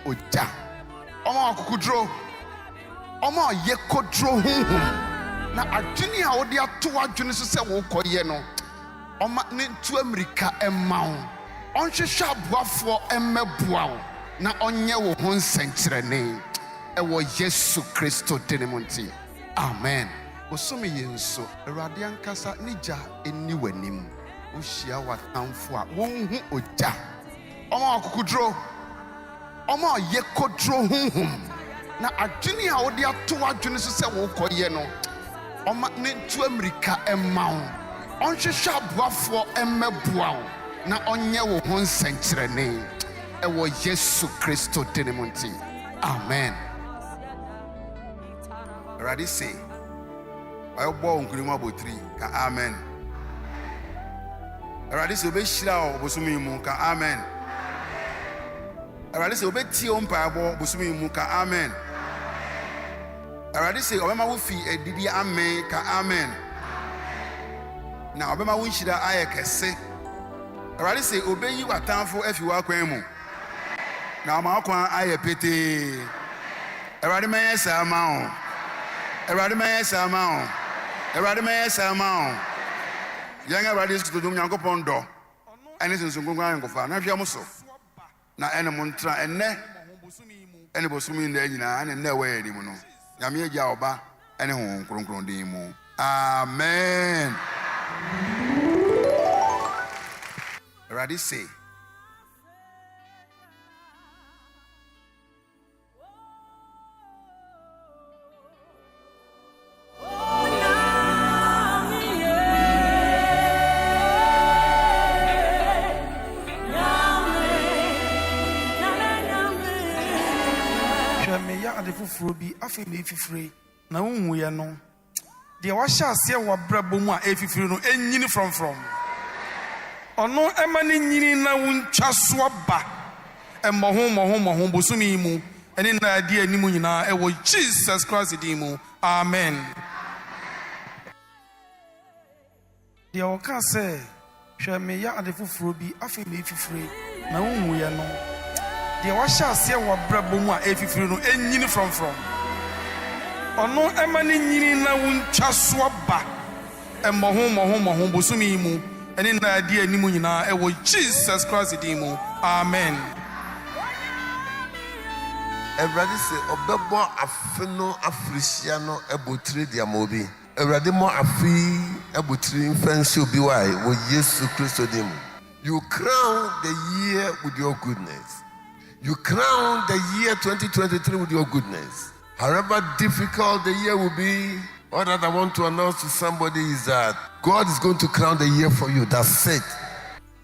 oja omo akukudro omo yekodro hunhum na adwene a wode ato adwene so se wo koye no oma ne tu America emawo onhwehwe aboafo emmeboa wo na onye wo ho nsenkyerene ewo Yesu Kristo denemonti amen. Osome yenso Awurade ankasa nija eni wanim ohia watamfo a wonhu oja omo akukudro omo yekodro hunhum na adwene a wode ato adwene so se wo koye no oma ne tu America emawo onhwehwe aboafo emmeboa wo na onye wo ho nsenkyerene ewo Yesu Kristo denemonti amen. Already say I born Kurima Botri ka amen. Already say be shira obosumi mu ka amen. Already say obeti ompa abo obosumi mu ka amen. Already say obema wo fi edidi amen ka amen. Na obema wo shira ayekese. Already say obeyi watamfo afi wa kwan mu. Na ma kwan ayepete. Already me yesa ma o. Already me yesa ma o. Everybody may say, "Man, young everybody is to do young Pondo, and it's in Sungunga and Gofa. Now, if you are Musso, now, and a Montra and Ne ɛne bosome nda nyinaa ne nnɛ wɔ anim no nyame agya ɔba ɛne honhom kronkron din mu amen. Already say Bi afi me fifire na wonhu ye no de wa hya ase wa brabo mu a efifire no enyini from ono ema ne nyini na wontwa so ba emmo bosumi mu ene na ade animu nyina e wo Jesus Christ di mu amen. De o ka se hwe me ya ade fufuro bi afi me fifire na wonhu ye no de wa hya ase wa brabo mu a efifire no enyini from ono ema ne nyini na wontwa so ba emmo bosumi mu ene na ade animu nyina e wo Jesus Christ di mu amen. Everybody say obebo afeno afrisia no ebotire dia mobi everybody mo afi ebotire mfansi obi wai wo Yesu Kristo di mu. You crown the year with your goodness. You crown the year 2023 with your goodness. However difficult the year will be, all that I want to announce to somebody is that God is going to crown the year for you. That's it.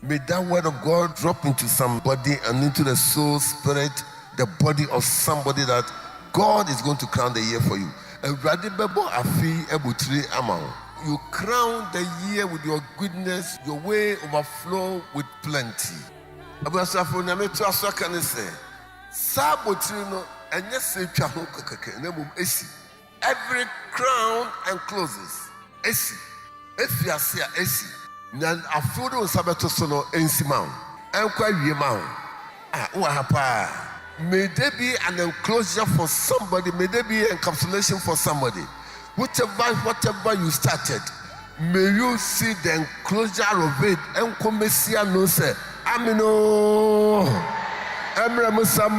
May that word of God drop into somebody and into the soul, spirit, the body of somebody that God is going to crown the year for you. You crown the year with your goodness, your way overflow with plenty. Every crown and closes. If you are esi, then afudo sabato sono ensimau. Enkwa wiemau. May there be an enclosure for somebody. May there be encapsulation for somebody. Whatever you started, may you see the enclosure of it. Enkomesia no say, Amino.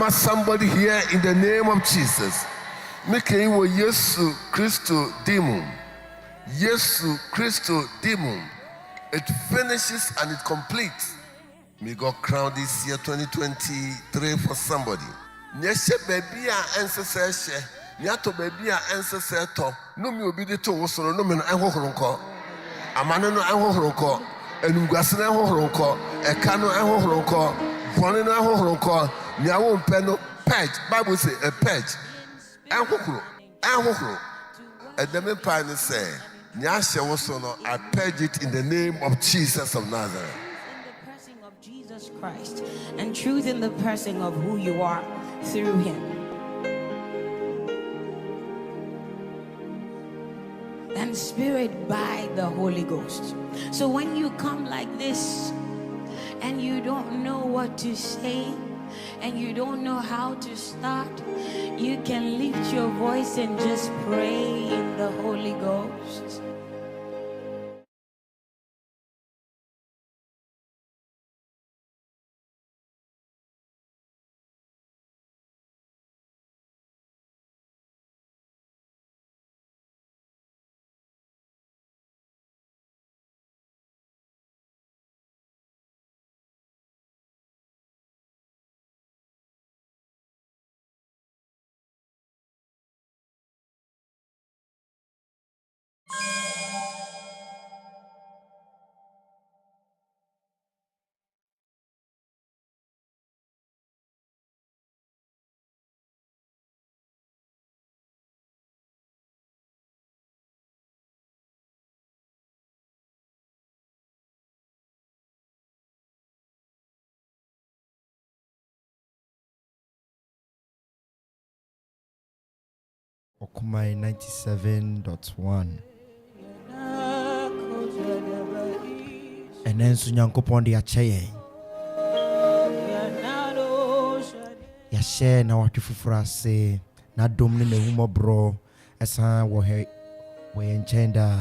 Somebody here in the name of Jesus. Make wo Yesu Christo demon. Yesu Christo demon. It finishes and it completes. May God crown this year 2023 for somebody. Nyeshe baby a ancestor. Nyato baby a ancestor. No me obi de to wosoro no me no enhohoronko. Amane no enhohoronko. Enungwase no enhohoronko. Eka no enhohoronko. Bone no enhohoronko. Nyawo mpe no purge. Bible say a purge. Enhohoro. Edeme pa ni say nyashe wosono I purge it in the name of Jesus of Nazareth. Jesus Christ and truth in the person of who you are through him. And spirit by the Holy Ghost. So when you come like this and you don't know what to say and you don't know how to start, you can lift your voice and just pray in the Holy Ghost. Okoman 97.1. And then Sunyankopon de Achaye. Ya share na watu fufura se na domni me humo bro esa wo enchenda.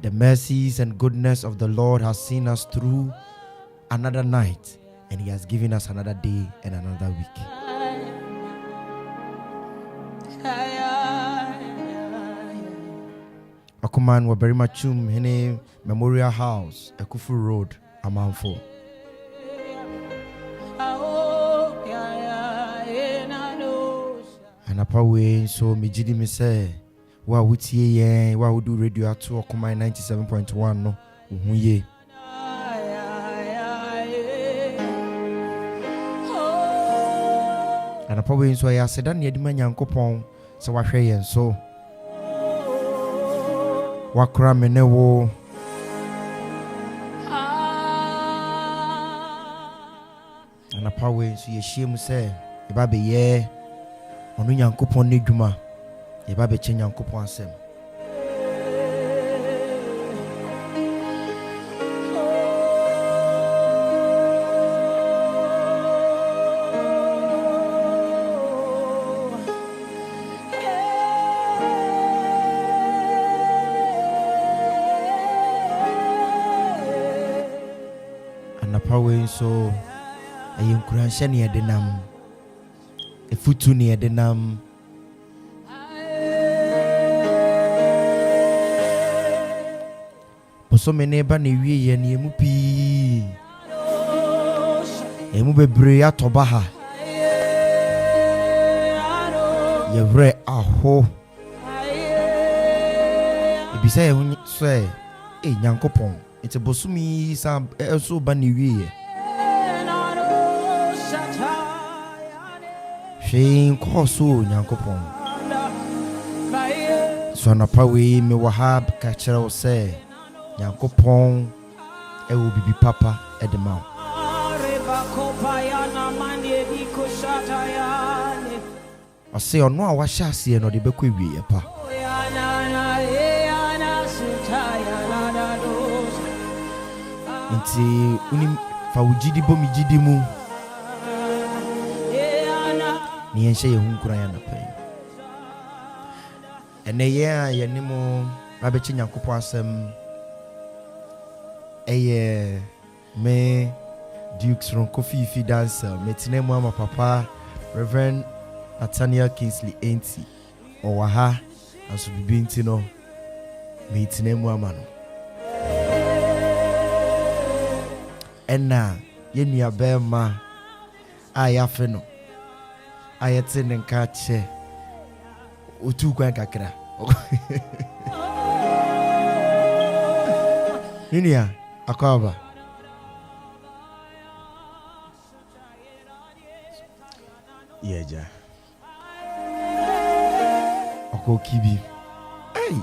The mercies and goodness of the Lord has seen us through another night. and He has given us another day and another week. Okoman Barima Twumhene Memorial House, Akuffo Road, Amanfo. And apawe so mejidi me say wa wutie yen wa wudu radio ato Okoman 97.1 no uhuye. And apawe so ya seda na yedima Nyankopɔn se wahwe yen so wakra me ne wo and apawe so ye hiem say e ba be ye onu Nyankopɔn ne dwuma ye ba be che Nyankopɔn asem. Anapawe so ayenkuransha ne yedenam efutu ne yedenam boso me ne ba ne wie ye ne emu pi emu bebre atoba ha yevre aho ebisa ye hu so Nyankopɔn ite bosumi sa so ba ne wie Shein koso Nyankopɔn so na pawe me wahab ka kire wo se Nyankopɔn e wo bibi papa e de ma o se ono a wahya ase no de bekɔ wie pa nti unim fa wujidi bomi jidi mu ni enhye ye hunkura ya na pai ene ye a ye ni mo abechi Nyankopɔn asem eye me Dukes from Kofi dancer metine mu ama papa Reverend Nathaniel Kingsley enti owaha aso bibi nti no metine mu ama no ena ye nua bema ayafe no ayete ne nka che otu kwan kakra ninia akaba yeja oko kibi hey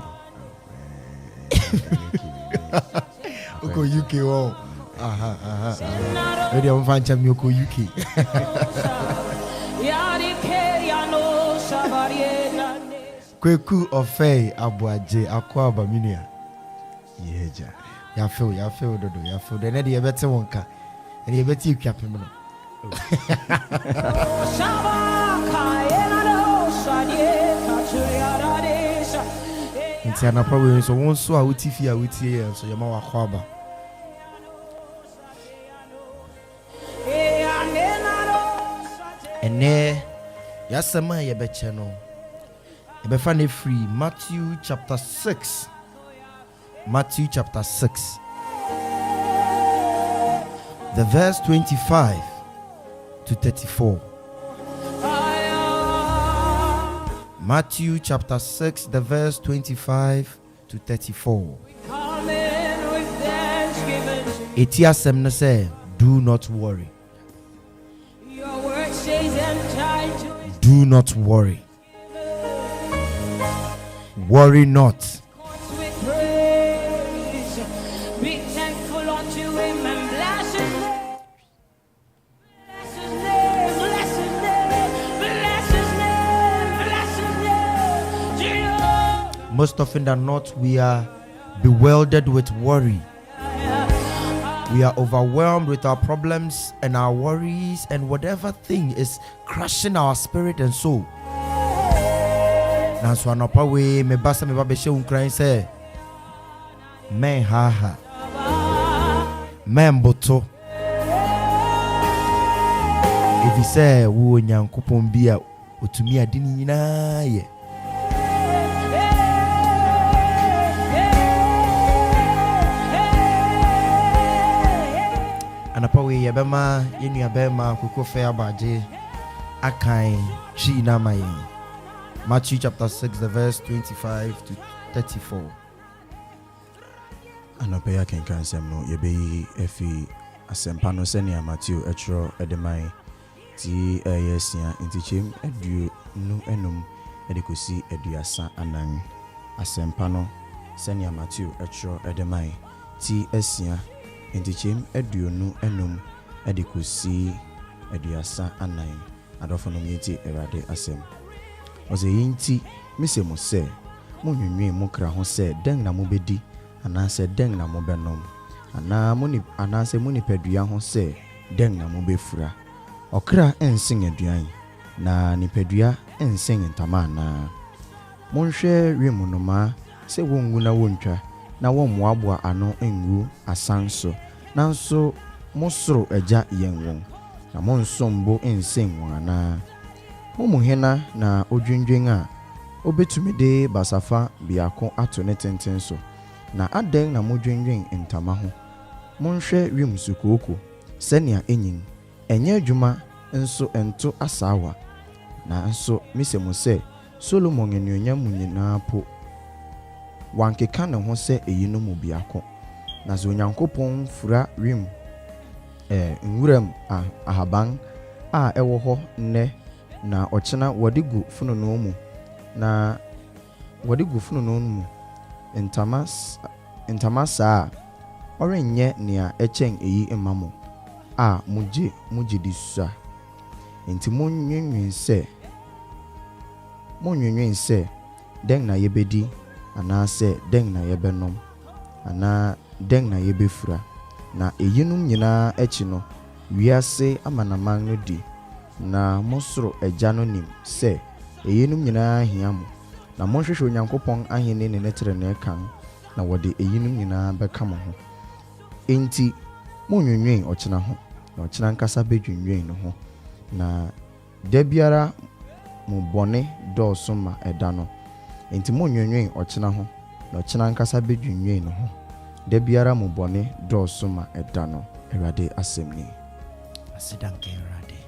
oko UK wo aha ready am fan cham oko UK Kweku ofei abuaje akwaba minia yeja ya feel dodo ya feel de na de yebete wonka de yebete ikapem no nti ana probably so won so a wuti a wutie so yema wakwaba ene yasema yebeche no Ebefane free Matthew chapter 6 the verse 25 to 34 Matthew chapter 6 the verse 25 to 34 Etiasem no say do not worry do not worry worry not. Be thankful unto him and bless his name. Bless his name. Bless his name. Bless his name. Bless his name. Most often than not, we are bewildered with worry. We are overwhelmed with our problems and our worries, and whatever thing is crushing our spirit and soul. Now, so another way, me basa me babe she unkran say, men ha ha, men boto, Efi sɛ wo Nyankopɔn bi a otumi ade ne nyinaa yɛ. Anapa we yɛbɛma yɛnua bɛma Akufo abagye akan twi na ma yɛn. Matthew chapter 6 the verse 25 to 34. Anapa ya kenkan sem no yɛbɛyi efi asɛmpa no sɛnea Matthew ɛtwerɛ ɛdeman ti ɛyɛsia ntichem aduo no enum ɛdekosi aduasa anan. Asɛmpa no sɛnea Matthew ɛtwerɛ ɛdeman ti ɛsia ntichem aduo no enum ɛdekosi aduasa anan. Adɔfo no yɛnti Awurade asɛm. Ɔsɛ yɛnti mise mo sɛ mo nwunwen mo kra ho sɛ dɛn na mo bedi anaasɛ dɛn na mo bɛnom anaasɛ mo nipadua ho sɛ dɛn na mo bɛfura. Ɔkra ɛnsen aduan na nipadua ɛnsen ntama anaa. Monhwɛ wiem noma sɛ wongu na wontwa na wɔmmoaboa ano ngu asan so nanso mo soro agya yɛn wɔn na monsombo ɛnsen wɔn anaa. Momuhena na odwendwen a obetumi de basafa biako ato ne tenten so na adɛn na modwendwen ntama ho. Monhwɛ wiem sukooko sɛnea enyin ɛnyɛ adwuma nso ɛnto asaawa na nso mise mo sɛ Solomon anuonyam mu nyinaa po wankeka ne ho sɛ eyinom mu biako. Na sɛ Onyankopɔn fura wiem nwuram ahaban a ɛwɔ hɔ nnɛ na ɔkyena wɔde gu funono mu na wɔde gu funono mu ntama saa ɔrenyɛ nea ɛkyɛn eyi mma mo a mugye di sua. Enti monwenwen sɛ dɛn na yɛbɛdi anaasɛ dɛn na yɛbɛnom anaa dɛn na yɛbɛfura. Na eyinum nyinaa akyi no wiase amanaman no di na mosoro agya no nim sɛ eyinum nyinaa hia mo na monhwehwɛ Onyankopɔn ahene ne ne trenee kan na wɔde eyinum nyinaa bɛka mo ho. Enti monwenwen ɔkyena ho na ɔkyena nkasa bedwenwen no ho na da biara mo bɔne dɔɔso ma ɛda no. Enti monwenwen ɔkyena ho na ɔkyena nkasa bedwenwen no ho da biara mo bɔne dɔɔso ma ɛda no. Awurade asɛm ni. Asidanke Awurade.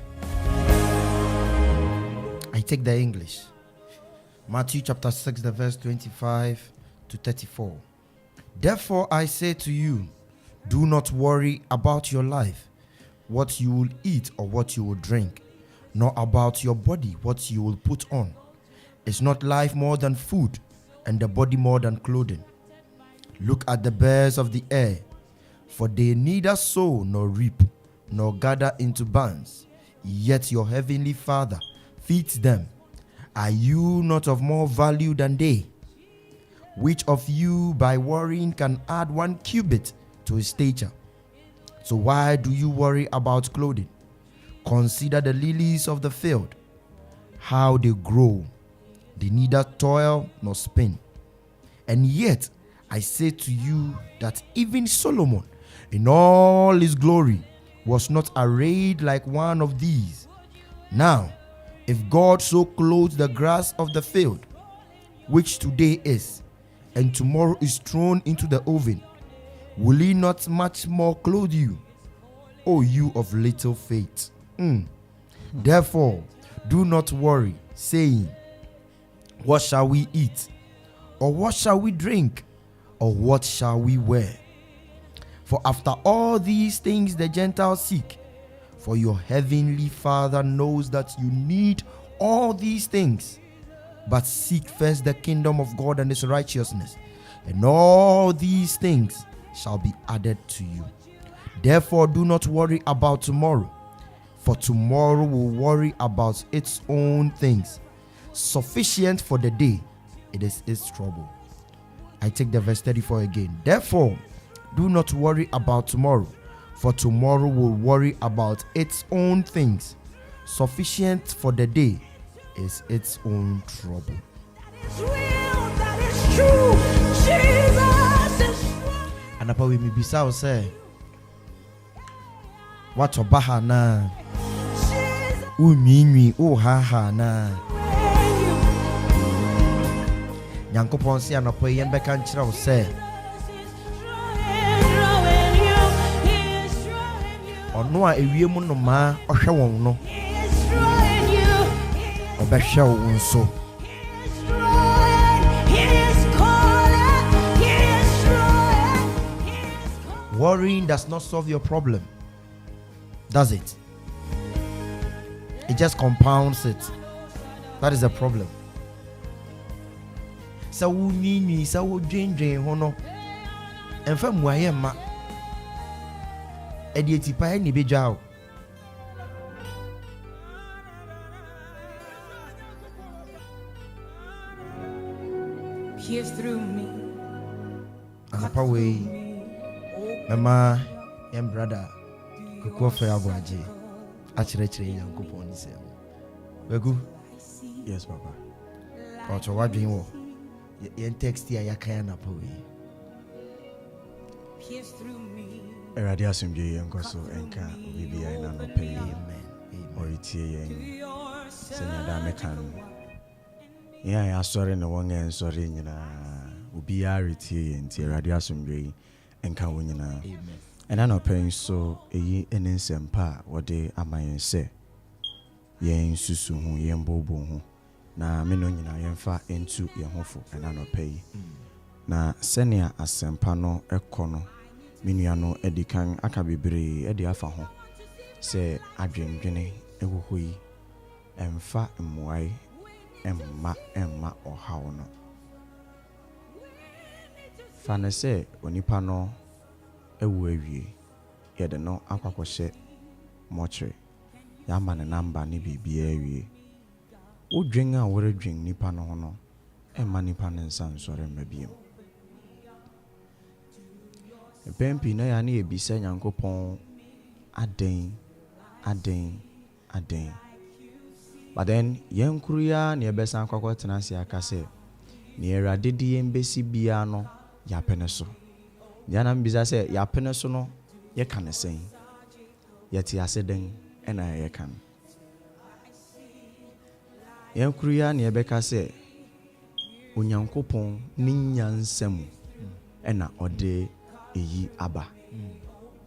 I take the English. Matthew chapter 6 the verse 25 to 34. Therefore I say to you, do not worry about your life, what you will eat or what you will drink, nor about your body, what you will put on. Is not life more than food, and the body more than clothing? Look at the birds of the air, for they neither sow nor reap, nor gather into barns, yet your heavenly Father feeds them. Are you not of more value than they? Which of you by worrying can add 1 cubit to his stature? So why do you worry about clothing? Consider the lilies of the field, how they grow. They neither toil nor spin. And yet I say to you that even Solomon in all his glory was not arrayed like one of these. Now, if God so clothes the grass of the field, which today is, and tomorrow is thrown into the oven, will he not much more clothe you, O you of little faith? Therefore, do not worry, saying, what shall we eat? Or what shall we drink? Or what shall we wear? For after all these things the Gentiles seek. For your heavenly Father knows that you need all these things. But seek first the kingdom of God and his righteousness, and all these things shall be added to you. Therefore do not worry about tomorrow, for tomorrow will worry about its own things. Sufficient for the day, it is its trouble. I take the verse 34 again. Therefore, do not worry about tomorrow, for tomorrow will worry about its own things. Sufficient for the day is its own trouble. That is true. Jesus is true. Anapa we mibisa wo say what obaha na Unwi ha na. Nyankopɔn se anɔpɔ yi yɛmbɛka nkyerɛ wo sɛ ɔno a ewiem nnomaa ɔhwɛ wɔn no ɔbɛhwɛ wo nso. Worrying does not solve your problem, does it? It just compounds it. That is the problem. So we need so we dream hono. And from where I am, Edietipa ni bejao. Pierce through me. Anapa way, mama, and brother, Akuffo Abuaje, actually, Uncle Pony said, Wegu? Yes, Papa. But what do you want? Yen text here, ya can apaway. Pierce through me. Eradi asumje yenko so enka bibi ai na no pay. Amen. Oritie yen. Senya da mekan. Ya sorry no won en sorry nyina. Obi a retie yen ti eradi asumje enka wo nyina. Amen. Ena no pay so eyi enensempa wode amayen se. Yen susu hu yen bobo hu. Na me no nyina yemfa entu ye hofo ena no pay. Na senia asempa no ekono minua no edikan aka bebre edi afa ho se adwendwene ewoho yi emfa mmoai emma ohaw no fa ne se onipa no ewu awie yede no akwakohye mochre ya ma ne namba ne bibia awie odwen a woredwen nipa no ho no emma nipa ne nsa nsore mabiem Pempi na ya na ebisa Nyankopɔn aden. But then yenkuru ya na ebesa kwakwa tenase aka se na Erade di embesi bia no ya pene so. Ya na mbisa se ya pene so no ye ka ne sen. Yeti aseden ena ye kan. Yenkuru ya na ebeka se Onyankopɔn ni nyansam ena ode eyi aba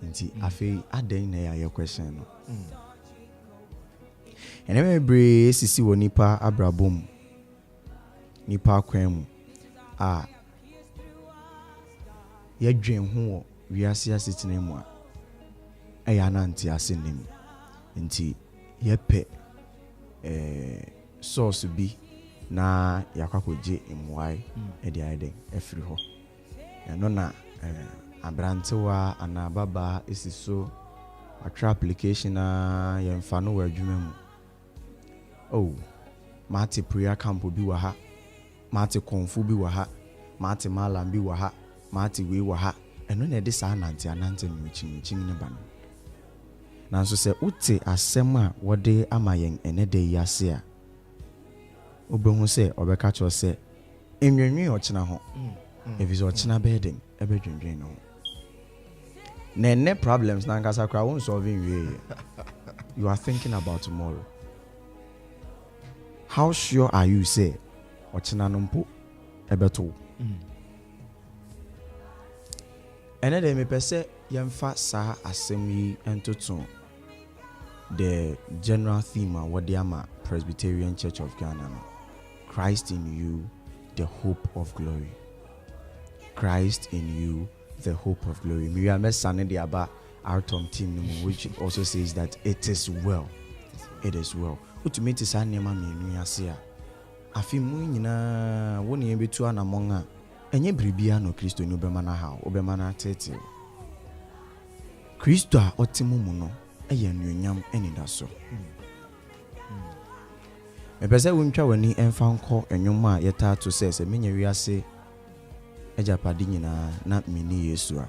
nti afei aden na ya question no ene mebre sisi wo nipa abrabom nipa kwan mu a ye dwen ho wiase asetena mu a eya na nti asenim nti ye pe source bi na yakwakoje emwai e dia eden efiri ho eno na abrantewa anababa esiso atra application na yemfa no wadwuma mu mate prayer camp bi wa ha mate konfu bi wa ha mate malam bi wa ha mate we wa ha eno na de sa anante no chin ne ba no nanso se uti asem a wode amayen ene de yase a obehu se obeka cho se enwenwen ochina ho eviso ochina bedeng ebedwendwen no ne problems na ngasa kra won solving we you are thinking about tomorrow. How sure are you say ochina no mpo ebeto ene de me pese yemfa sa asem yi entoto the general theme of what the Presbyterian Church of Ghana no. Christ in you, the hope of glory. Christ in you, the hope of glory. Miriam Mesane the Aba our Tom team, which also says that it is well. It is well. Ultimate is an name me asia. Afi mu nyina woni e betu anamonga enye bribia no Kristo ni obemana ha obemana tete. Kristo a otimu mu no eye anuonyam enida so. Mepese wontwa wani emfa nko enwom a yeta to se menya wiase ejapade nyina na mini Yesu a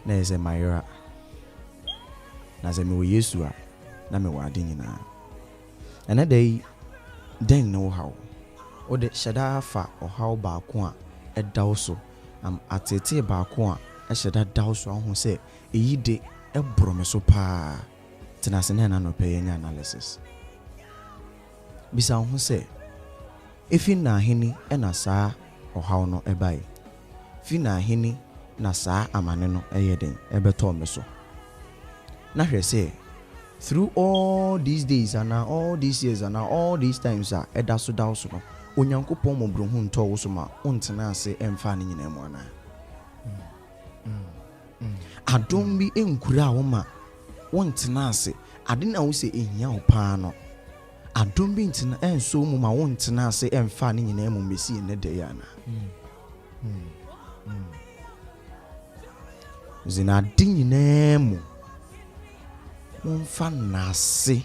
na ese mayra na ze me Yesu a na me wade nyina ene dey den no how o de sheda fa ohaw ba ko a edaw so am atete ba ko a e sheda daw so ho se eyi de ebrome so pa tenase na no pay any analysis bisa ho say if na hini na saa ohaw no ebai fi na hini na saa amane no eyeden ebeto me so na hwe say through all these days and all these years and all these times eda so da so no onyankopon mo bro hu nto wo so ma ontena ase emfa ne nyina mu ana adom bi enkura wo ma wontena ase ade na wo se ehia wo pa no adom bi ntina enso mu ma wontena ase emfa ne nyina mu mesi ne de yana zina de nyina mu monfa nase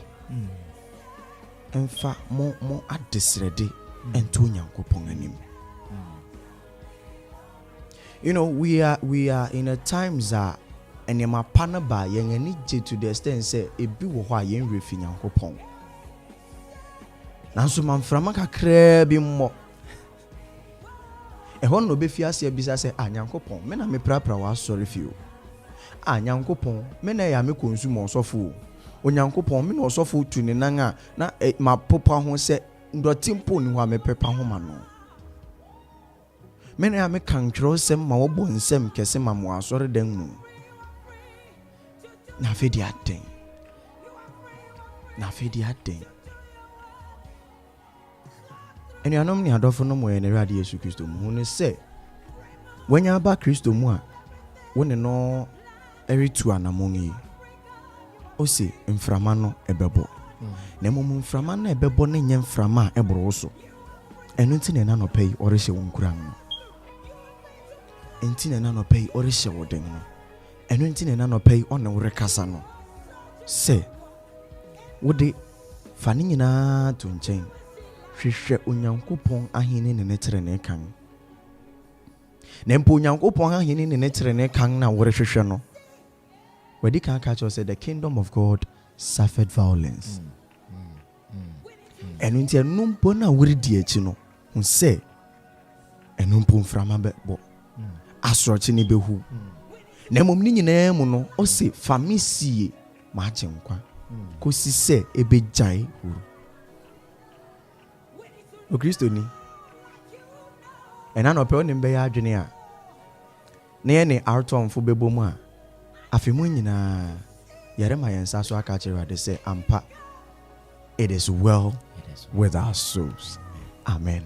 emfa mo adesrede ento nyankopon anim. You know, we are in a times that enema pana ba yen ani je to the extent say ebi wo ho a yen refi nyankopon nanso manframa kakra bi mo ehon no be fi ase bisa say nyankopon me na me prapra wa sorry fi o nyankopon me na ya me consume osofo o nyankopon me na osofo tu ne nan a na ma popa ho say ndoti mpo ni ho a me pepa ho ma no me na ya me kankro sem ma wo bon sem kese ma mo asore dan mu na fedi aden eni anom ni adofo no mo ene rade Yesu Kristo mu ne se wanya ba Kristo mu a wone no eritu anamon yi o se mframa no ebebo na mom mframa na ebebo na nye mframa ebro so eno nti na no pay orehye wonkura no enti na no pay orehye woden no eno nti na no pay ona wo rekasa no se wode fani nyina to nchen hwehwe onyankopon ahene ne netere ne kan na mpo onyankopon ahene ne netere ne kan na wo rehwehwe no wadi kan ka cho say the kingdom of God suffered violence eno nti eno mpo na wo redi echi no hu se eno mpo mframa bebo asroche ne behu na mom ni nyina mu no o se famisie ma chenkwa ko si se ebejai huru o Kristo ni ena no pe oni mbe ya adwene a na ye ne artomfo bebo mu a afemu nyina yare ma yensa so aka kire ade se ampa it is well with our souls. Amen.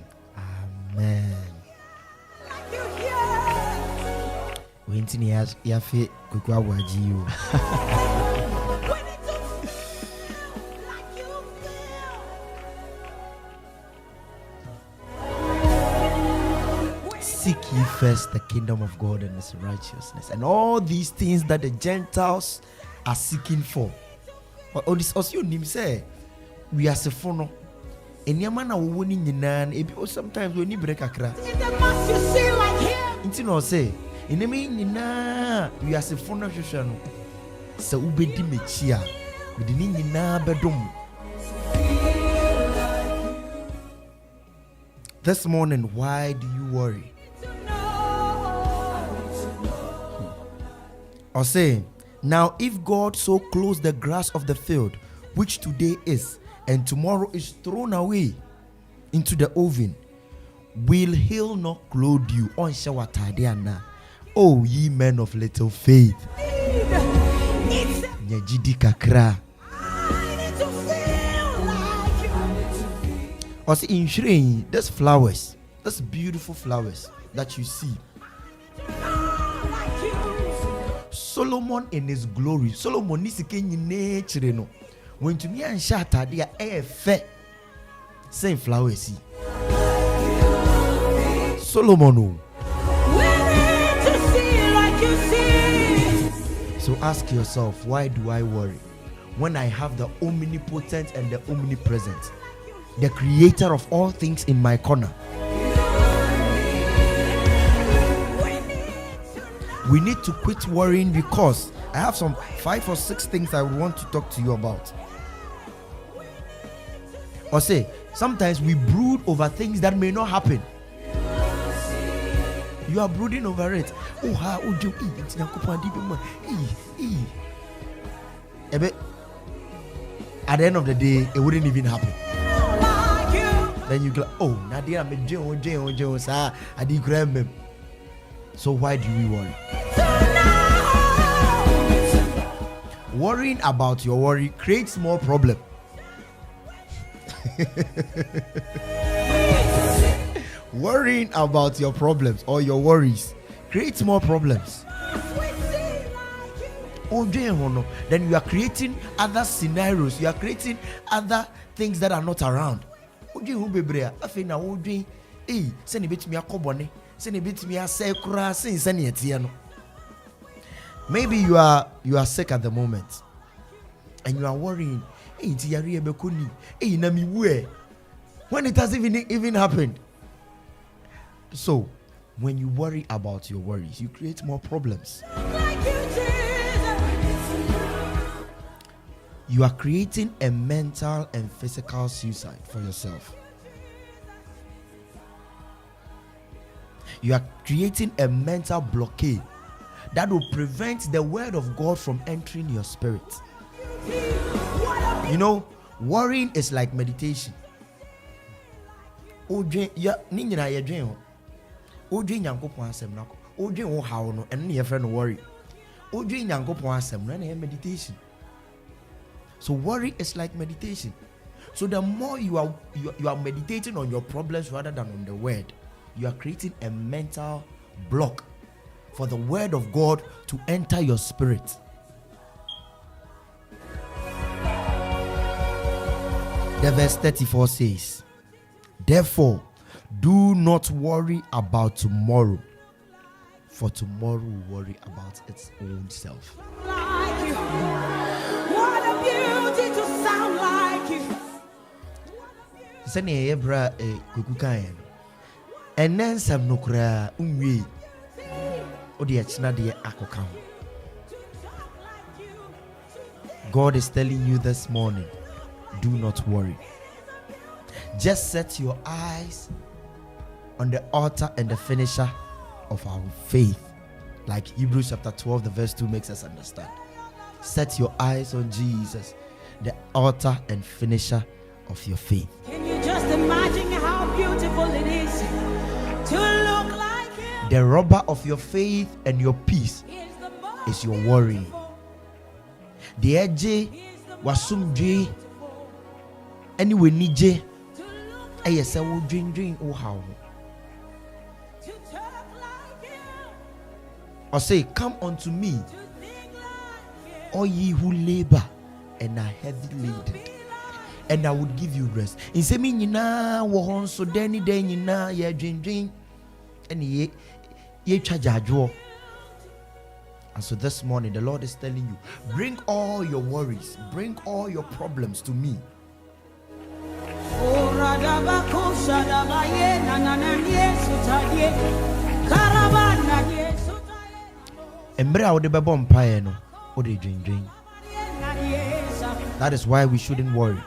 Wentini ya fe kukwa wajiyo. Seek ye first the kingdom of God and his righteousness, and all these things that the Gentiles are seeking for. Or this also your name say we are sefono. Enyama na wo ni nyina ebi sometimes we ni break akra. Inti no say enemi nyina we are sefono hwehwe no. Sa ubedi mechi a we di ni nyina bedom. This morning, why do you worry? Or saying, now if God so clothes the grass of the field, which today is, and tomorrow is thrown away into the oven, will he not clothe you? On shawatadiana, oh ye men of little faith. Nyajidi kakra. Or see in Shrine, there's flowers, there's beautiful flowers that you see. Solomon in his glory, Solomon is in nature. No, when to me and shatter, they are fair. Same flowers. See, Solomon. So ask yourself, why do I worry when I have the omnipotent and the omnipresent, the creator of all things in my corner? We need to quit worrying because I have some 5 or 6 things I want to talk to you about. Or say, sometimes we brood over things that may not happen. You are brooding over it. Oh, how would you eat? At the end of the day, it wouldn't even happen. Then you go, oh, Nadia, I'm a I did grab him. So why do we worry? Worrying about your worry creates more problem. Worrying about your problems or your worries creates more problems. Then you are creating other scenarios. You are creating other things that are not around. Maybe you are sick at the moment and you are worrying when it has even happened. So when you worry about your worries, you create more problems. You are creating a mental and physical suicide for yourself. You are creating a mental blockade that will prevent the word of God from entering your spirit. You know, worrying is like meditation. Worry. Meditation. So worry is like meditation. So the more you are meditating on your problems rather than on the word, you are creating a mental block for the word of God to enter your spirit. The verse 34 says, therefore, do not worry about tomorrow, for tomorrow will worry about its own self. What a beauty to sound like you. Sani ebra kukukan and then some nokra unwi odi achina de akokan. God is telling you this morning, do not worry. Just set your eyes on the author and the finisher of our faith, like Hebrews chapter 12 the verse 2 makes us understand. Set your eyes on Jesus, the author and finisher of your faith. Can you just imagine how beautiful it is to look like him? The robber of your faith and your peace is your worrying. The edge wasumdwe anyway nije ayese wo dwendwen wo hawo. Or say, come unto me, all ye who labor and are heavy laden, and I would give you rest. In say me nyina wo hon so deni nyina ye dwendwen and ye twajajo. And so this morning the Lord is telling you, bring all your worries, bring all your problems to me. That is why we shouldn't worry.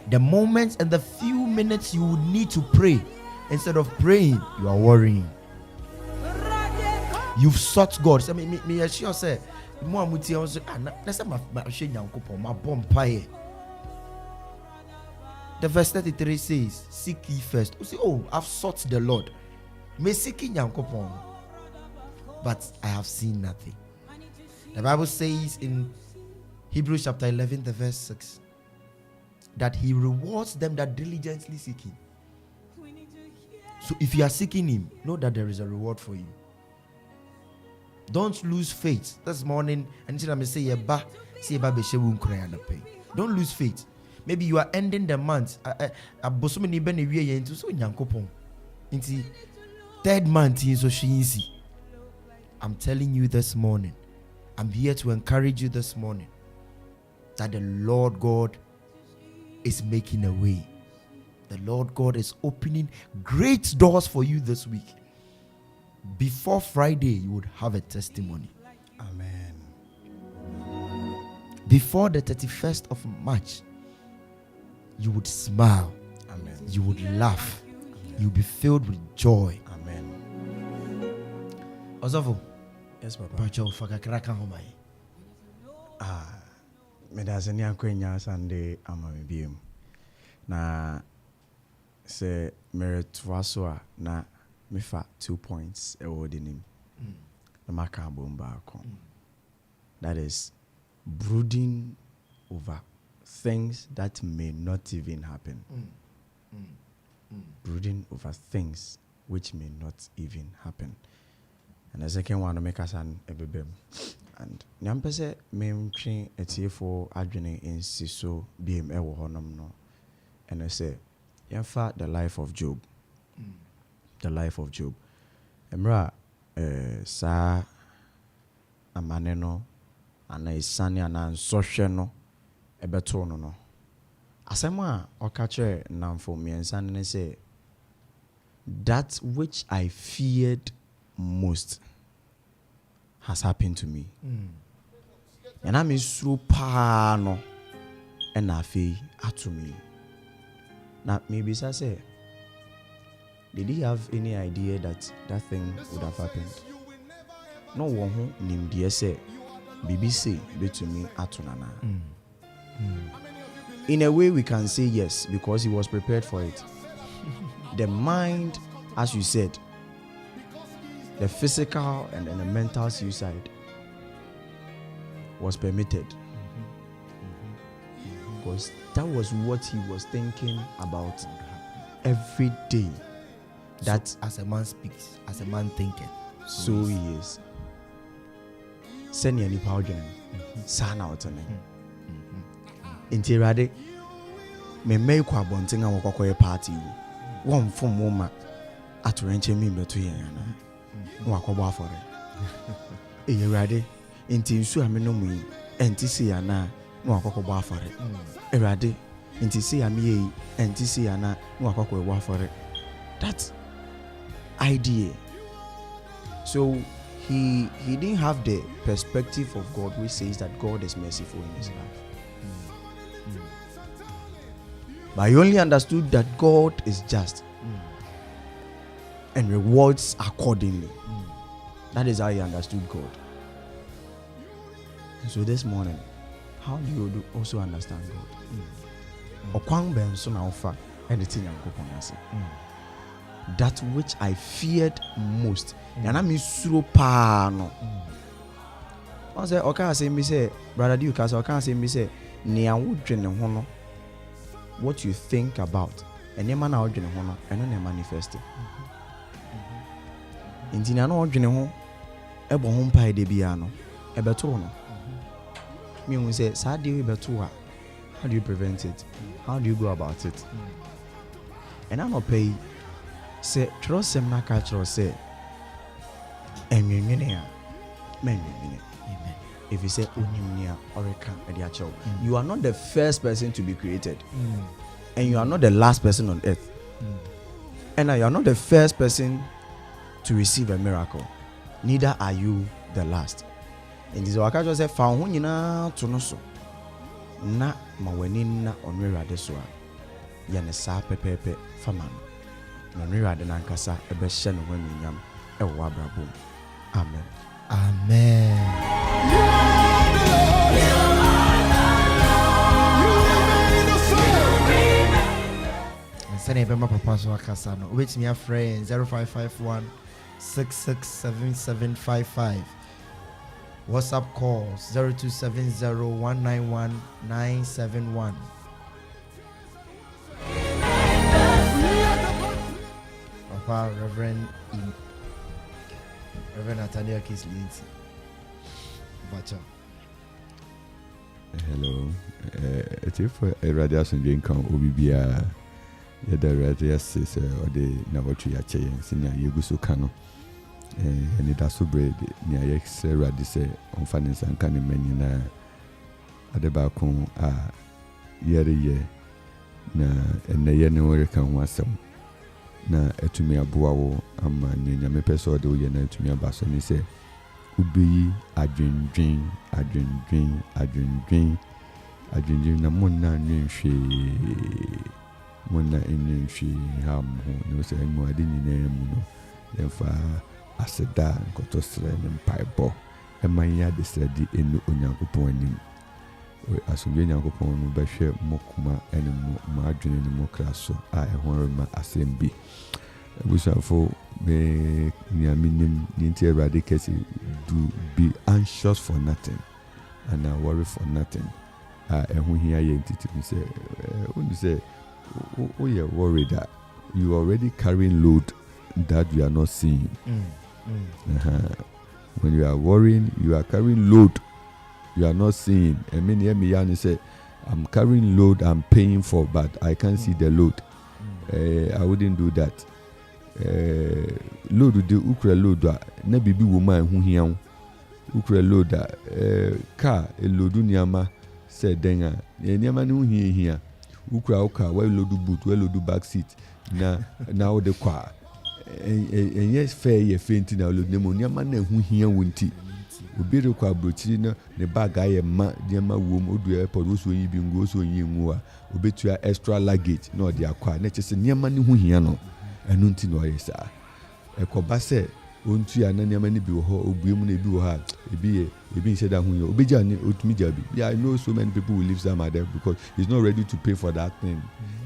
The moments and the few minutes you would need to pray, instead of praying, you are worrying. You've sought God. So me assure say, the verse 33 says, seek ye first. You say, oh, I've sought the Lord. Me seeking Yankopon, but I have seen nothing. The Bible says in Hebrews chapter 11, the verse 6, that he rewards them that diligently seek him. So if you are seeking him, know that there is a reward for you. Don't lose faith. This morning, don't lose faith. Maybe you are ending the month. Third month is so easy. I'm telling you this morning, I'm here to encourage you this morning that the Lord God is making a way. The Lord God is opening great doors for you this week. Before Friday, you would have a testimony. Amen. Before the 31st of March, you would smile. Amen. You would laugh. You'll be filled with joy. Amen. Osofo. Yes, Papa. Pacho fakakraka homai. me da se ni akwenya Sunday ama me biem na se meretwa so a na me fa 2 points ewo de nim na maka bomba ko that is brooding over things that may not even happen. Brooding over things which may not even happen. And the second one, make us an ebebem. And nyampese me train for adwene in siso bm ewo honum no. And I say, yamfa the life of Job. The life of Job. Emra sa amaneno ana isani ana nsɔhwɛ no ebeto no no asɛm a ɔka kyerɛ namfo miɛnsa ne sɛ that which I feared most has happened to me ɛna me suro paa no ɛna afei ato me na mebisa sɛ did he have any idea that that thing would have happened? No wɔn ho nimdeɛ sɛ bibi say betumi atunana. In a way we can say yes because he was prepared for it. The mind, as you said, the physical and the mental suicide was permitted because that was what he was thinking about every day. That so, as a man speaks, as a man thinketh, so he is. Send any power sana otone intirade me make abonten a wokokoye party won fom woma atorenche mi beto yen na wakobo afore eyirade inti nsu amenomu yi enti se ya na wakokobo afore erade inti se ya mi yi enti se ya na wakokobo afore that idea. So he didn't have the perspective of God which says that God is merciful in his life. But he only understood that God is just and rewards accordingly. That is how he understood God. And so this morning, how do you also understand God? Okwang ben so na ofa anything Yankopon ase. That which I feared most. And I'm suro pa no. I say, okay, say me say, brother Duke, I can't say me say, near wudwene ho no. What you think about, and your man out wudwene ho no, and no manifest. Inti na no wudwene ho, ebo ho mpa de bia no, ebeto no. Me who say, sa de ebeto a, how do you prevent it? How do you go about it? And I no pay. Say trust him na ka trust say enwenwene a menwenwene. Amen. If you say onimnia oreka ediacho, you are not the first person to be created, and you are not the last person on earth, and you are not the first person to receive a miracle, neither are you the last. And this waka just say fa ho nyina to no so na mawani na onwere so a ya ne sa pepepe fama no Barima nankasa ebehye no hwanunyam ewo abrabom. Amen. Amen. Send a papa so akasa no. Wait me a friend 0551 667755. WhatsApp calls 0270191971. Reverend Nathaniel Kingsley. Hello. If a radiation drink on Obibia, the radius is or the Navachi Ache, Senior Yugusukano, and it has so bread near X Radise on finance and canny menina at the balcony. Year na and the year no can was some. Na etumi aboa wo ama nyame pese ode wo ye na etumi abaso ni se ubi adwendwen na monna nwenhwe ha mo no se mu ade nyina mu no yemfa aseda nkoto sere ne mpaibo eman ya de sedi enu onyankopon anim asomdwe nyankopɔn no bɛhwɛ mo kuma ɛne mo adwene ne mo kra so a ɛho rema asɛm bi abusuafo me nyamenim nti Awurade kɛse do be anxious for nothing and worry for nothing ɛho hia yɛ ntiti sɛ when you say you're worried that you are already carrying load that you are not seeing. When you are worrying, you are carrying load you are not seeing. I mean, hear me and say, I'm carrying load I'm paying for, but I can't see the load. I wouldn't do that. Load the ukra load na bibi woman who here ukra load car a load nyama said denga nyama no here ukra well load boot well load back seat now the car and yes fair ye fainting now load pneumonia man who here won't obi rekwa brochiri no ne bag aye ma nyama wom odu airport wo so yi bi ngo so yi nwu a obetua extra luggage na odi akwa na kyese nyama ne hu hia no enu nti no yesa ekoba se ontu ya na nyama ne bi wo ho obuem na bi wo ha ebi nse da hu yo obeja ni otumi jabi. I know so many people will leave some other because he's not ready to pay for that thing.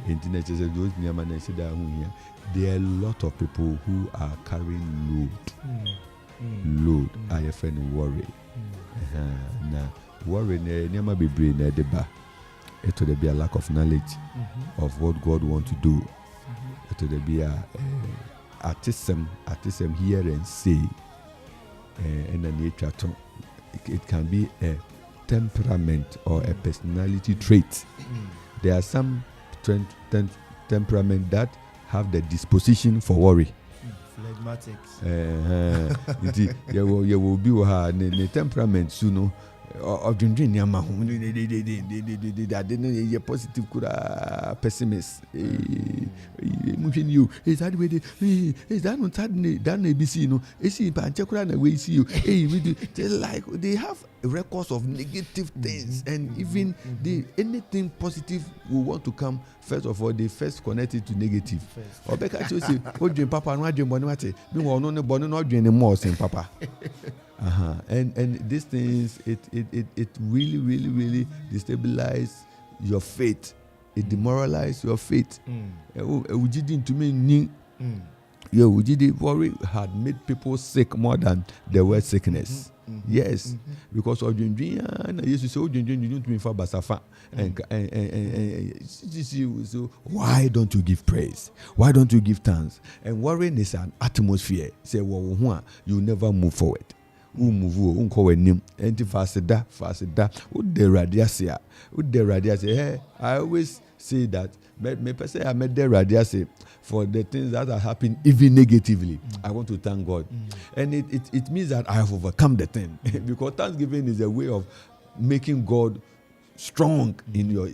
Enti na kyese those nyama na nse da hu hia. There are a lot of people who are carrying load I friend worry. Now worry never be brain na deba. It will be a lack of knowledge of what God wants to do. It will be a artisan hear and say, and a nature. It can be a temperament or a personality trait. There are some temperament that have the disposition for worry. Phlegmatics. You will be the temperament soon. Of drinking your mouth, they positive pessimist. You is that way? Is that not that ABC? No, AC Panchakura and we see you. Hey, they like they have records of negative things, and even anything positive will want to come. First of all, they first connect it to negative. Or back at you say, "Oh, dream Papa, no dream Bonimate. Meanwhile, no born no dream anymore, saying Papa." And these things it really destabilize your faith. It demoralize your faith. Worry had made people sick more than there were sickness. Yes, because of dream and yes, you say dream to me for basafa and so why don't you give praise? Why don't you give thanks? And worrying is an atmosphere. Say you never move forward. Unko wenim enti fasida the radiasia I always say that me person I made the radiasia for the things that are happening even negatively. I want to thank God, and it means that I have overcome the thing because thanksgiving is a way of making God strong in your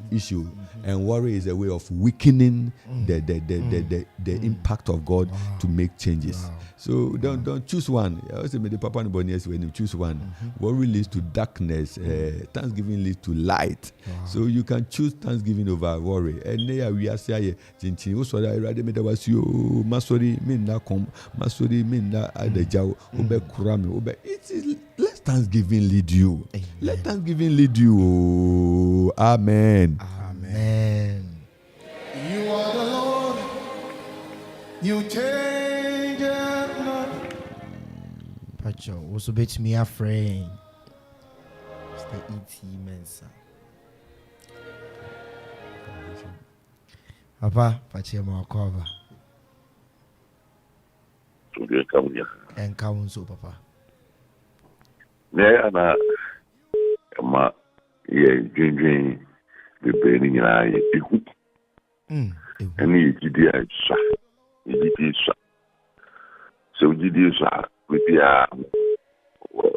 issue, and worry is a way of weakening the impact of God to make changes. So don't choose one. I always say, "Me the Papa and Bonies when you choose one." Worry leads to darkness. Thanksgiving leads to light. So you can choose thanksgiving over worry. And now we are saying, "Chinchi, also I rather me that was you. Masori me na come. Masori me na adejaw. Obe kurame. Obe. It is let thanksgiving lead you. Amen. Let thanksgiving lead you. Amen. Amen. You are the Lord. You change not. Pacho, also bet me a friend. Stay ET Mensa. Papa, Pacho, my cover. And come so, Papa. Yeah, ma, yeah, drinking the burning eye, the hoop. And you did it, so did you, sir, with the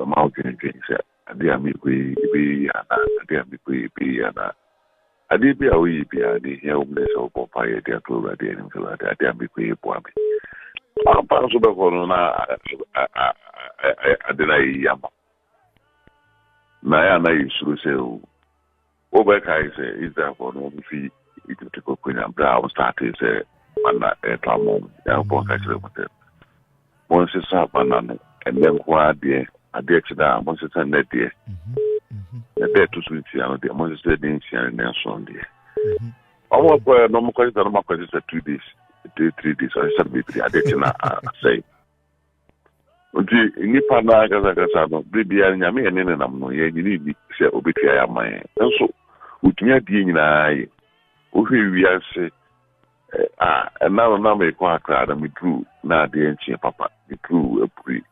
mountain drinks. I dare me be, I did be a wee be a helpless of fire, dear Clover, dear, and so I dare be quay upon me. I'm possible for I deny yam. Nayana is to say, Obeka is there for no fee. It will take a queen and brown started, say, and a tramon, airport actually. Once it's up and then why dear, I did that, once it's a net dear. The day to switch out the most said in Sian Sunday. Our normal question is 2 days, 3 days, I shall be 3 days. Say, nipa na kasa no bibia nyame ene ne nam no ye nyini bi se obetua ya man nso otua die nyinaa ye ohwe wiase na me kwa akra na me dru na de enchi papa me dru apuri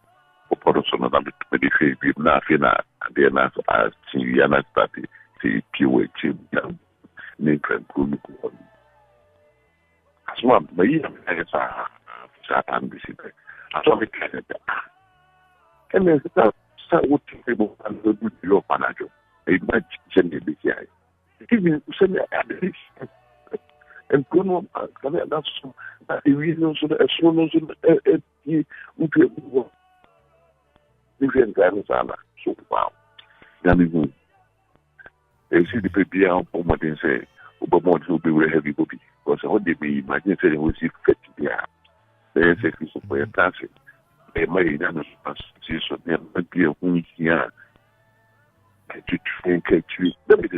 opodo so na me de hwe bi na afi na de na as ti ya na start ti piwe chi ya ne kran ku ku asma me yi na sa tan bi si aso me kene and then start what people and do your financial. It might send a big guy. Give me send at least and go on. That's the reason so that as soon as you different guys are so wow. Then they see the baby out for what they say. Obama will be very heavy bobby because what they be imagine saying we see fit there. They say so for your dancing. May done so there might be a week here to train you. Let me I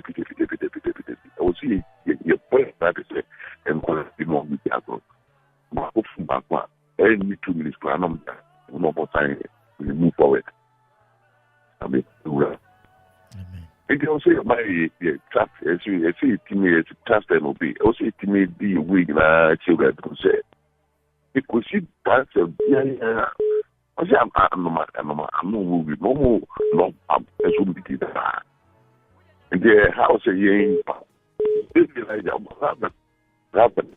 will see your point that is and what be more with the other. My hope from back one. Any 2 minutes for an no more time we move forward. I mean, amen. It can say my trust as you say it to me as trust and obey. Also, it may be a week children can say. It could see that I say I'm no movie, no more, no, I'm assuming it. And the house again, this is like that happened.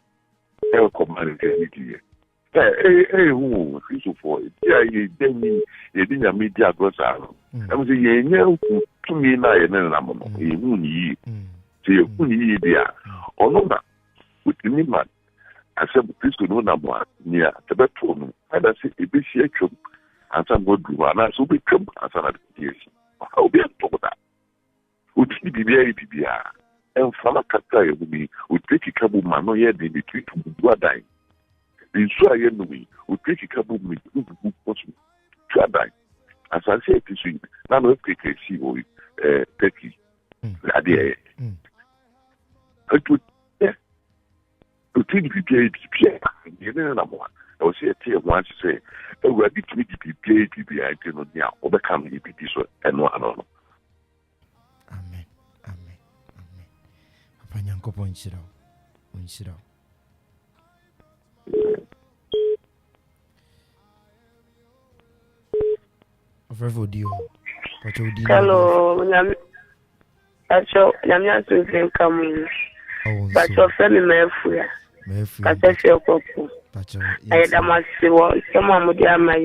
Okoman Kasa. Hey, who is for it? Yeah, you didn't meet the Agrosa. I was a young to me, and then I'm on ye. So you couldn't there. Or no, with the man. I said, please go no number near the bedroom. And I said, if you see and some good one, I so become as an adaptation. How be a talk that? Would he be very PBR? And Fala Kata would be, would take a couple man, yet in between to do a dime. The Israel enemy would take a couple of me to a dime. As I said, this week, none of the KC or Turkey. It would, to take PPA, you know, I was here to once say, oh, we're going to be PPA, I cannot now overcome the petition and no. Amen. Papa Nyankopo Nshiro. Hello, Namia to come. But your family may fear. Kasa your couple. I had a massive someone would have my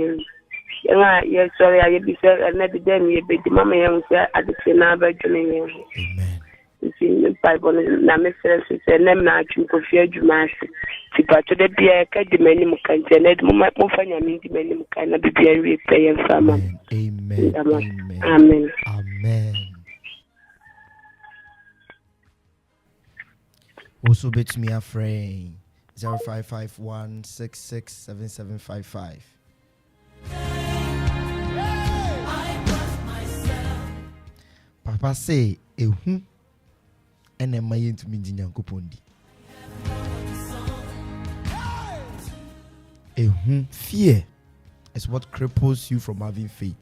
yes, sorry, I be said, and never then you be the mamma young at the Sinaba Journey. Amen. You see, the Bible, Namister, and them not you for fear you master. To go to the beer, cut the many mukans, and let my mufan and meet the many mukan be very pay and famine. Amen. Also bet me a friend 0551667755. Papa say ehu ene maye ntumi ndi Nyankopon di. Fear is what cripples you from having faith.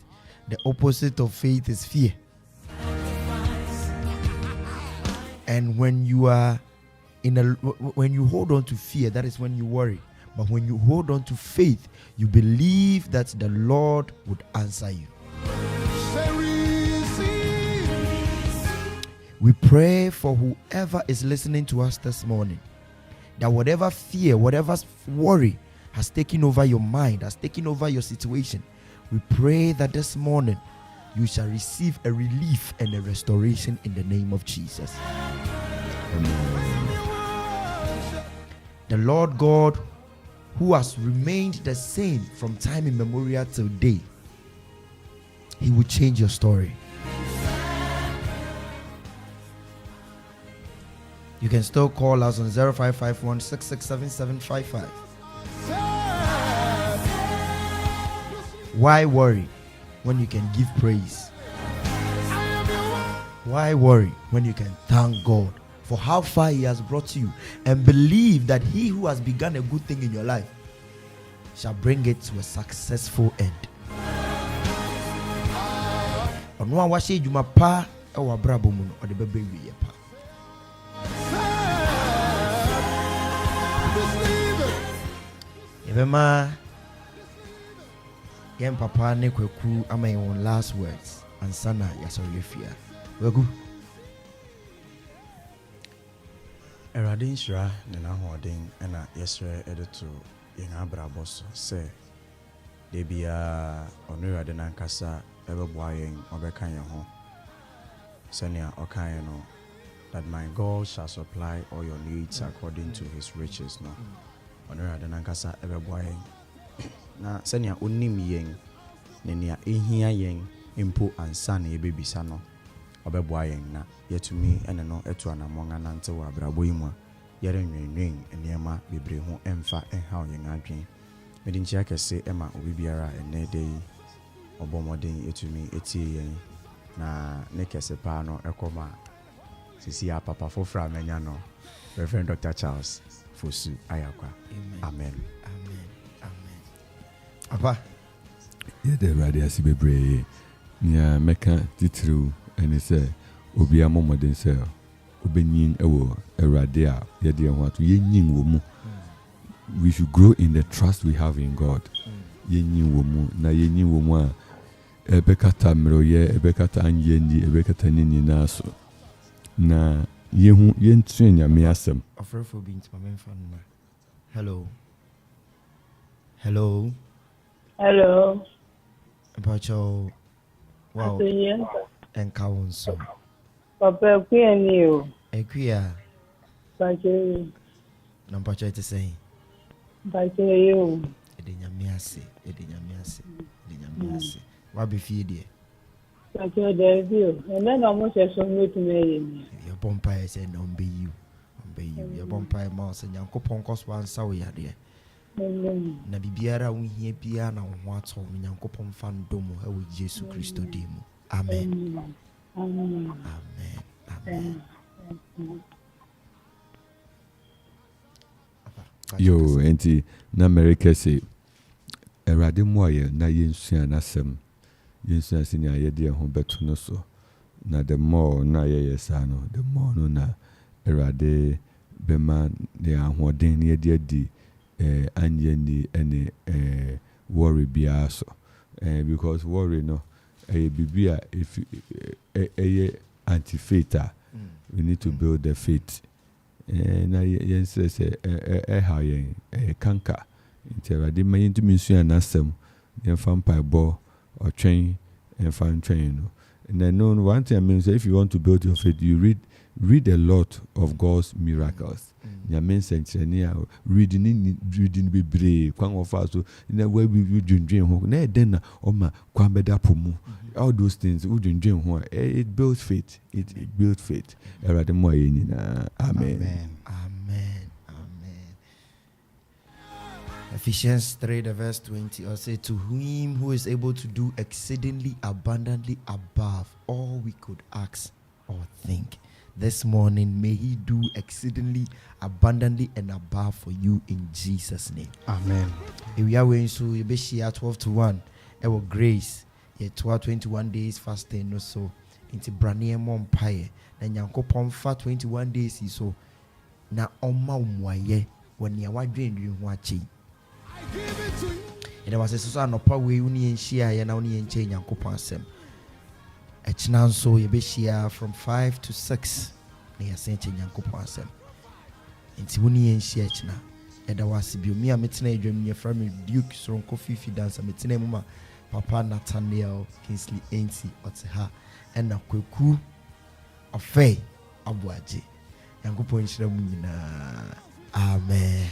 The opposite of faith is fear. And when you are when you hold on to fear, that is when you worry. But when you hold on to faith, you believe that the Lord would answer you. We pray for whoever is listening to us this morning, that whatever fear, whatever worry has taken over your mind, has taken over your situation, we pray that this morning you shall receive a relief and a restoration in the name of Jesus. Amen. The Lord God, who has remained the same from time immemorial till day, He will change your story. You can still call us on 0551667755. Why worry when you can give praise? Why worry when you can thank God for how far He has brought you and believe that He who has begun a good thing in your life shall bring it to a successful end. Ono a wahye dwuma pa e wa brabo mu no ode bebe wiye pa. Yebema yen papa ne kwaku ama yon last words ansana yasori afia. Wagu Erade nhyira ne na hoden na yesre edeto yen abrabọ so se de bia ono erade na nkasa ebeboa yen obeka yen ho senia okan no that my God shall supply all your needs according to his riches no ono erade na nkasa ebeboa yen na senia onim yen ne nia ehia yen impo ansa na ebebisa no obeboa yen na yetumi ene no etu anamonga nante wa abrabọ yimu yere nwenwen eniema bebre ho emfa enha yen adwen medinchi akese ema obibiara ene dey obomoden etumi etie yen na ne kese pa no ekoma sisi ya papa fofra menya no Reverend Dr. Charles Fosu Ayakwa. Amen. Amen. Amen. Apa ye de radio asibebre nya meka titru ene se obi amomoden se obenyin ewo erade a ye de ho ato yenyin wo mu. We should grow in the trust we have in God. Yenyin wo mu na yenyin wo mu a ebekata mroye ebekata anyendi ebekata nini naso na yehu yentu nyame asem. Afrofo bi ntma memfa no. Hello. Hello. Hello. Pacho. Wow. Enka wonso. Papa kuya ni o. Ekuya. Pacho. Na pacho ite sei. Pacho yo. Edenya ase. Wa be fie de. Pacho de bio. Ena na mo se so metu me yin. Your bompa say no be you. Your bompa ma se Nyankopon kos wan sa wo yade. Na bibiara wo hia bia na wo ato Nyankopon fa ndomo e wo Yesu Kristo demu. Amen. Amen. Amen. Yo enti na America say erade moye na yensua na sem yensua sini ayede ho beto no so na the more na yesa no the more no na erade bema ne ahoden ne yede adi anye ni ene worry bia so because worry no bibia if anti-faith we need to build the faith na yense se how yen kanka interade ma yentu minsua na asem yen fa mpa bo otwen en fa ntwen no and then no one thing I mean if you want to build your faith you read a lot of God's miracles. Nyame senchene a reading bebre kwan ofa so na we dwendwen ho na eden na o ma kwan beda pomu all those things we dwendwen ho it builds faith it builds faith erade mo ayi na amen. Ephesians 3 the verse 20 or say to him who is able to do exceedingly abundantly above all we could ask or think. This morning, may He do exceedingly abundantly and above for you in Jesus' name. Amen. If we are going to you be share 12 to 1, our grace, 21 days fasting no so into branie mom pie. Then Yankopon fa 21 days so na oma umwaye when you are doing watching. And there was a son of power we uni share and only in chain Yankopon sem. Echnan so yebeshia from 5 to 6 na yasente Nyankopon asem enti woni yenhia echna eda wasibio mi a metena edwam ne from Duke Sron Kofi Fidansa metena mu ma Papa Nathaniel Kingsley Enti oteha ena kwaku ofei abuaje Nyankopon nhyira mu nyina amen.